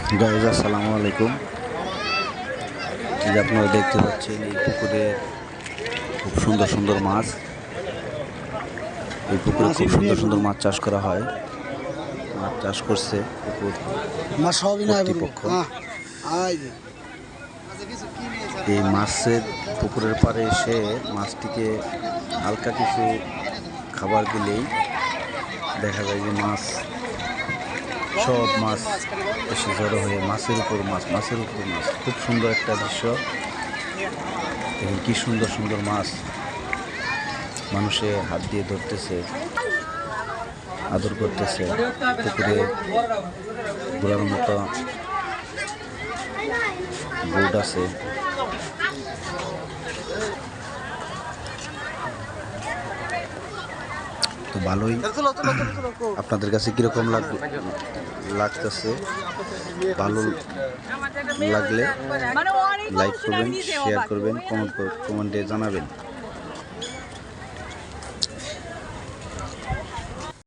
Guys আসসালামু আলাইকুম। এই যে আপনারা দেখতে পাচ্ছেন এই পুকুরে খুব সুন্দর সুন্দর মাছ। এই পুকুরে খুব সুন্দর সুন্দর মাছ চাষ করা হয়। মাছ চাষ করছে পুকুর কর্তৃপক্ষ। এই মাছের পুকুরের পাড়ে এসে মাছটিকে হালকা কিছু খাবার দিলেই দেখা যায় যে সব মাছ এসে জড়ো হয়ে মাছের উপর মাছ। খুব সুন্দর একটা দৃশ্য। দেখুন কি সুন্দর সুন্দর মাছ মানুষে হাত দিয়ে ধরতেছে, আদর করতেছে। পুকুরে ঘোরার মতো বোট আছে। তো ভালোই। আপনাদের কাছে কিরকম লাগতেছে? ভালো লাগলে লাইক করবেন, শেয়ার করবেন, কমেন্টে জানাবেন।